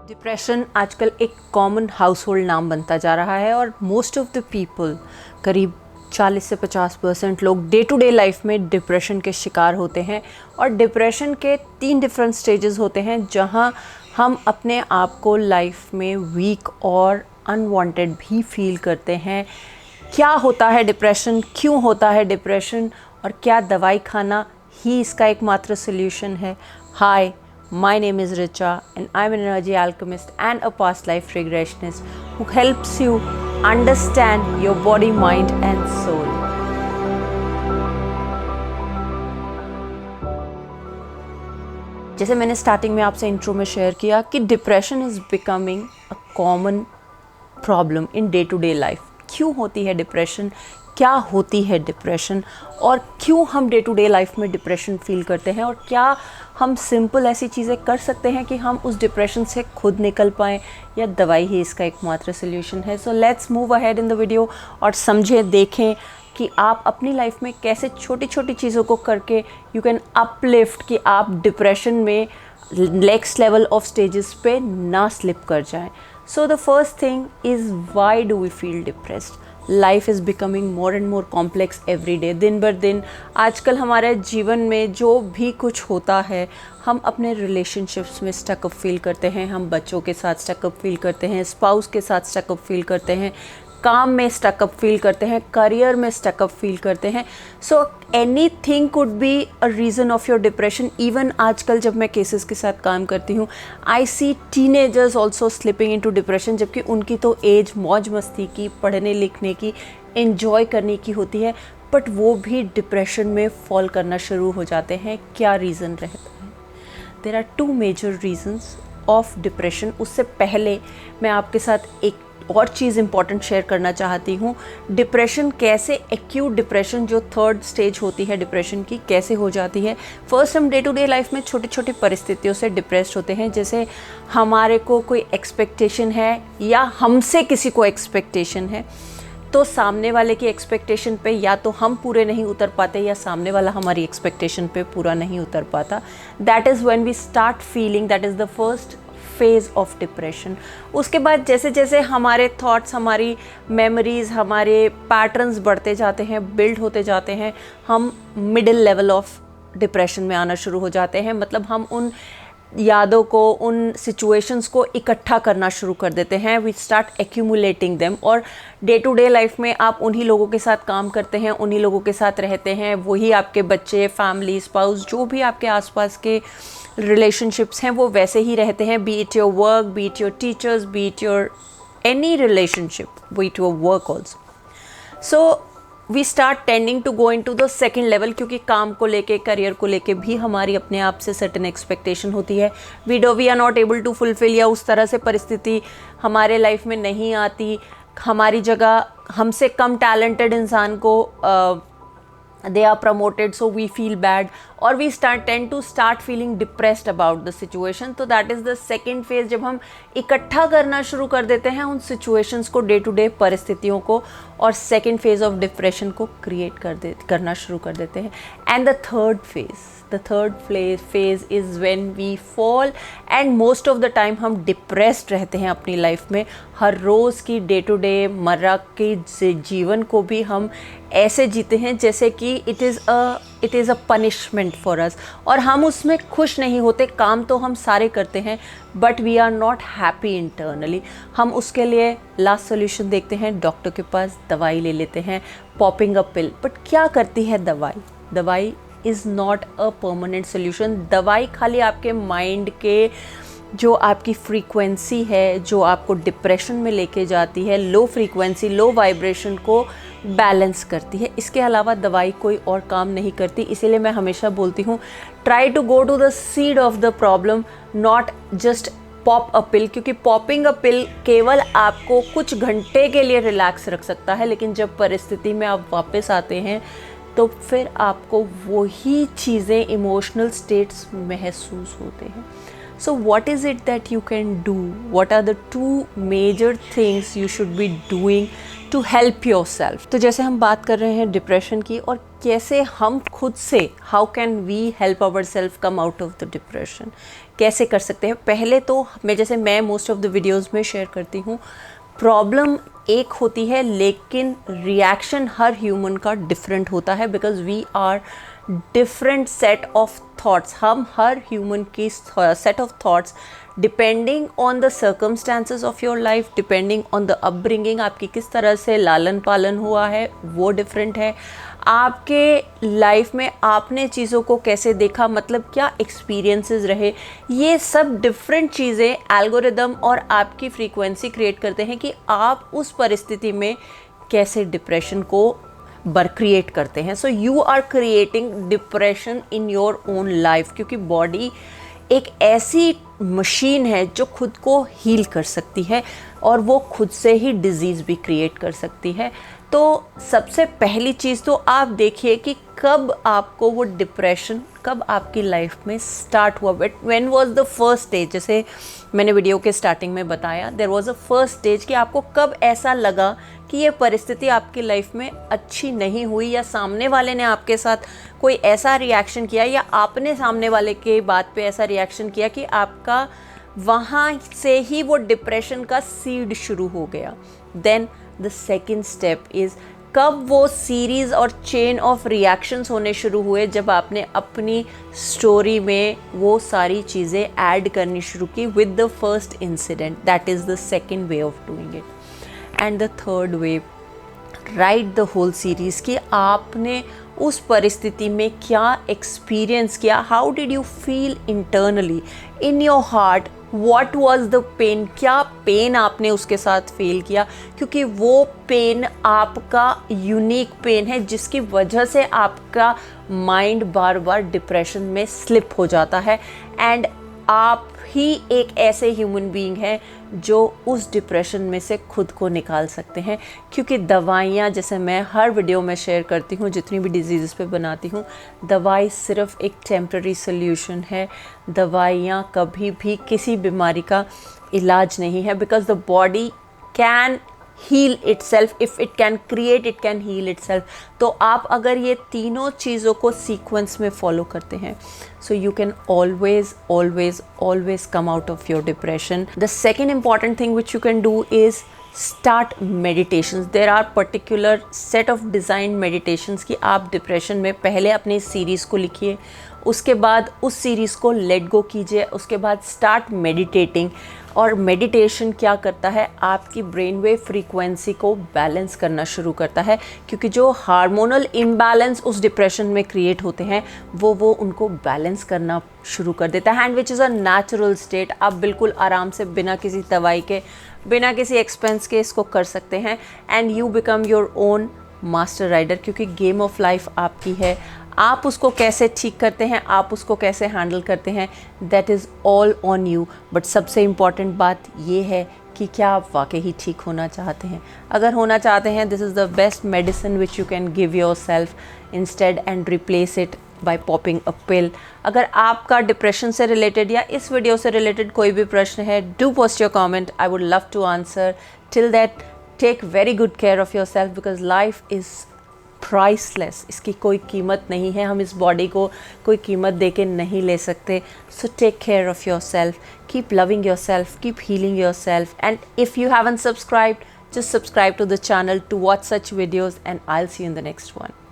Depression आजकल एक common house hold नाम बनता जा रहा है और मोस्ट ऑफ द पीपल, करीब 40 से 50% लोग डे टू डे लाइफ में डिप्रेशन के शिकार होते हैं। और डिप्रेशन के 3 डिफरेंट स्टेजेस होते हैं जहां हम अपने आप को लाइफ में वीक और अनवांटेड भी फील करते हैं। क्या होता है डिप्रेशन, क्यों होता है डिप्रेशन और क्या दवाई खाना ही इसका एकमात्र सोल्यूशन है? हाय, my name is Richa and I'm an energy alchemist and a past life regressionist who helps you understand your body, mind and soul. जैसे मैंने स्टार्टिंग में आपसे इंट्रो में शेयर किया कि depression is becoming a common problem in day to day life. क्यों होती है डिप्रेशन, क्या होती है डिप्रेशन और क्यों हम डे टू डे लाइफ में डिप्रेशन फील करते हैं और क्या हम सिंपल ऐसी चीज़ें कर सकते हैं कि हम उस डिप्रेशन से खुद निकल पाएँ या दवाई ही इसका एकमात्र सोल्यूशन है। So let's move ahead in the video और समझें, देखें कि आप अपनी लाइफ में कैसे छोटी छोटी चीज़ों को करके यू कैन अपलिफ्ट कि आप डिप्रेशन में नेक्स्ट लेवल ऑफ स्टेजेस पे ना स्लिप कर जाएं। So the first thing is why do we feel depressed? Life is becoming more and more complex every day. दिन बर दिन आजकल हमारे जीवन में जो भी कुछ होता है, हम अपने रिलेशनशिप्स में स्टकअप फील करते हैं, हम बच्चों के साथ स्टकअप फील करते हैं, स्पाउस के साथ स्टकअप फील करते हैं, काम में स्टकअप फील करते हैं, करियर में स्टकअप फील करते हैं। So anything could be a reason of your depression. Even आजकल जब मैं केसेस के साथ काम करती हूँ, I see teenagers also slipping into depression, जबकि उनकी तो एज मौज मस्ती की, पढ़ने लिखने की, एंजॉय करने की होती है, बट वो भी डिप्रेशन में फॉल करना शुरू हो जाते हैं। क्या रीज़न रहता है? There are 2 major reasons of depression. उससे पहले मैं आपके साथ एक और चीज़ इंपॉर्टेंट शेयर करना चाहती हूँ। डिप्रेशन कैसे, एक्यूट डिप्रेशन जो 3rd स्टेज होती है डिप्रेशन की, कैसे हो जाती है। फर्स्ट, हम डे टू डे लाइफ में छोटी छोटी परिस्थितियों से डिप्रेस्ड होते हैं। जैसे हमारे को कोई एक्सपेक्टेशन है या हमसे किसी को एक्सपेक्टेशन है, तो सामने वाले की एक्सपेक्टेशन पे या तो हम पूरे नहीं उतर पाते या सामने वाला हमारी एक्सपेक्टेशन पे पूरा नहीं उतर पाता। That is when we start feeling, that is the first phase of depression. उसके बाद जैसे जैसे हमारे थॉट्स, हमारी मेमोरीज़, हमारे पैटर्न्स बढ़ते जाते हैं, बिल्ड होते जाते हैं, हम मिडिल लेवल ऑफ डिप्रेशन में आना शुरू हो जाते हैं। मतलब हम उन यादों को, उन सिचुएशंस को इकट्ठा करना शुरू कर देते हैं। We start accumulating them. और डे टू डे लाइफ में आप उन्हीं लोगों के साथ काम करते हैं, उन्हीं लोगों के साथ रहते हैं, वही आपके बच्चे, फैमिली, स्पाउस, जो भी आपके आसपास के रिलेशनशिप्स हैं वो वैसे ही रहते हैं। Be it your work, be it your teachers, be it your any relationship, be it your work also. So we start tending to go in to the second level, क्योंकि काम को लेके, करियर को लेके भी हमारी अपने आप से सर्टेन एक्सपेक्टेशन होती है। We are not able to fulfil, या उस तरह से परिस्थिति हमारे लाइफ में नहीं आती। हमारी जगह हमसे कम टैलेंटेड इंसान को they are promoted, so we feel bad or we tend to start feeling depressed about the situation. So that is the second phase, जब हम इकट्ठा करना शुरू कर देते हैं उन situations को, डे टू डे परिस्थितियों को, और सेकेंड फेज ऑफ डिप्रेशन को क्रिएट करना शुरू कर देते हैं। And the third phase is when we fall, and most of the time हम डिप्रेस्ड रहते हैं अपनी लाइफ में। हर रोज़ की डे टू डे मर्रा के जीवन को भी हम ऐसे जीते हैं जैसे कि it is a punishment for us, और हम उसमें खुश नहीं होते। काम तो हम सारे करते हैं but we are not happy internally. हम उसके लिए लास्ट सोल्यूशन देखते हैं, डॉक्टर के पास दवाई ले लेते हैं, पॉपिंग अ पिल। बट क्या करती है दवाई is not a permanent solution. दवाई खाली आपके माइंड के जो आपकी फ्रीक्वेंसी है, जो आपको डिप्रेशन में लेके जाती है, लो फ्रीक्वेंसी, लो वाइब्रेशन को बैलेंस करती है। इसके अलावा दवाई कोई और काम नहीं करती। इसीलिए मैं हमेशा बोलती हूँ, try to go to the seed of the problem, not just pop a pill, क्योंकि पॉपिंग अ पिल केवल आपको कुछ घंटे के लिए रिलैक्स रख सकता है, लेकिन जब परिस्थिति में आप वापस आते हैं तो फिर आपको वही चीज़ें, इमोशनल स्टेट्स महसूस होते हैं। So what is it that you can do? What are the 2 major things you should be doing to help yourself? तो जैसे हम बात कर रहे हैं डिप्रेशन की, और कैसे हम खुद से, how can we help our self come out of the depression, कैसे कर सकते हैं। पहले तो मैं मोस्ट ऑफ द वीडियोज़ में शेयर करती हूँ, प्रॉब्लम एक होती है लेकिन रिएक्शन हर ह्यूमन का डिफरेंट होता है, because we are different set of thoughts. हम हर ह्यूमन की set of thoughts depending on the circumstances of your life, depending on the upbringing, आपकी किस तरह से लालन पालन हुआ है वो डिफरेंट है। आपके लाइफ में आपने चीज़ों को कैसे देखा, मतलब क्या एक्सपीरियंसेस रहे, ये सब डिफरेंट चीज़ें एल्गोरिदम और आपकी फ्रीक्वेंसी क्रिएट करते हैं कि आप उस परिस्थिति में कैसे डिप्रेशन को क्रिएट करते हैं। So you are creating depression in your own life, क्योंकि बॉडी एक ऐसी मशीन है जो खुद को हील कर सकती है और वो खुद से ही डिजीज़ भी क्रिएट कर सकती है। तो सबसे पहली चीज़ तो आप देखिए कि कब आपको वो डिप्रेशन कब आपकी लाइफ में स्टार्ट हुआ, but when was the first stage. जैसे मैंने वीडियो के स्टार्टिंग में बताया, there was a first stage कि आपको कब ऐसा लगा कि ये परिस्थिति आपकी लाइफ में अच्छी नहीं हुई, या सामने वाले ने आपके साथ कोई ऐसा रिएक्शन किया, या आपने सामने वाले के बात पे ऐसा रिएक्शन किया कि आपका वहाँ से ही वो डिप्रेशन का सीड शुरू हो गया। Then the second step is कब वो सीरीज़ और चेन ऑफ रिएक्शंस होने शुरू हुए, जब आपने अपनी स्टोरी में वो सारी चीज़ें ऐड करनी शुरू की with the first incident. That is the second way of doing it. And the third way, right the whole series कि आपने उस परिस्थिति में क्या एक्सपीरियंस किया, how did you feel internally in your heart, what was the pain, क्या pain आपने उसके साथ फील किया, क्योंकि वो पेन आपका यूनिक पेन है जिसकी वजह से आपका माइंड बार बार डिप्रेशन में स्लिप हो जाता है। एंड आप ही एक ऐसे ह्यूमन बीइंग हैं जो उस डिप्रेशन में से खुद को निकाल सकते हैं, क्योंकि दवाइयाँ, जैसे मैं हर वीडियो में शेयर करती हूँ, जितनी भी डिजीज़ पे बनाती हूँ, दवाई सिर्फ एक टेम्पररी सोल्यूशन है। दवाइयाँ कभी भी किसी बीमारी का इलाज नहीं है, because the body can heal itself, if it can create it can heal itself. तो आप अगर ये तीनों चीज़ों को सीक्वेंस में फॉलो करते हैं, so you can always come out of your depression. The second important thing which you can do is start meditations. There are particular set of designed meditations कि आप डिप्रेशन में पहले अपनी सीरीज़ को लिखिए, उसके बाद उस सीरीज़ को लेट गो कीजिए, उसके बाद स्टार्ट मेडिटेटिंग। और मेडिटेशन क्या करता है, आपकी ब्रेन वेव फ्रीक्वेंसी को बैलेंस करना शुरू करता है, क्योंकि जो हार्मोनल इम्बैलेंस उस डिप्रेशन में क्रिएट होते हैं वो उनको बैलेंस करना शुरू कर देता है, and which is a natural state. आप बिल्कुल आराम से बिना किसी दवाई के, बिना किसी एक्सपेंस के इसको कर सकते हैं, and you become your own master rider, क्योंकि गेम ऑफ लाइफ आपकी है। आप उसको कैसे ठीक करते हैं, आप उसको कैसे हैंडल करते हैं, that is all on you. But सबसे इम्पॉर्टेंट बात ये है कि क्या आप वाकई ही ठीक होना चाहते हैं। अगर होना चाहते हैं, this is the best medicine which you can give yourself instead and replace it by popping a pill. अगर आपका डिप्रेशन से रिलेटेड या इस वीडियो से रिलेटेड कोई भी प्रश्न है, do post your comment, I would love to answer. Till that, take very good care of your self, because life is priceless, इसकी कोई कीमत नहीं है, हम इस बॉडी को कोई कीमत दे के नहीं ले सकते। So take care of your self, keep loving your self, keep healing your self, and if you haven't subscribed, just subscribe to the channel to watch such videos, and I'll see you in the next one.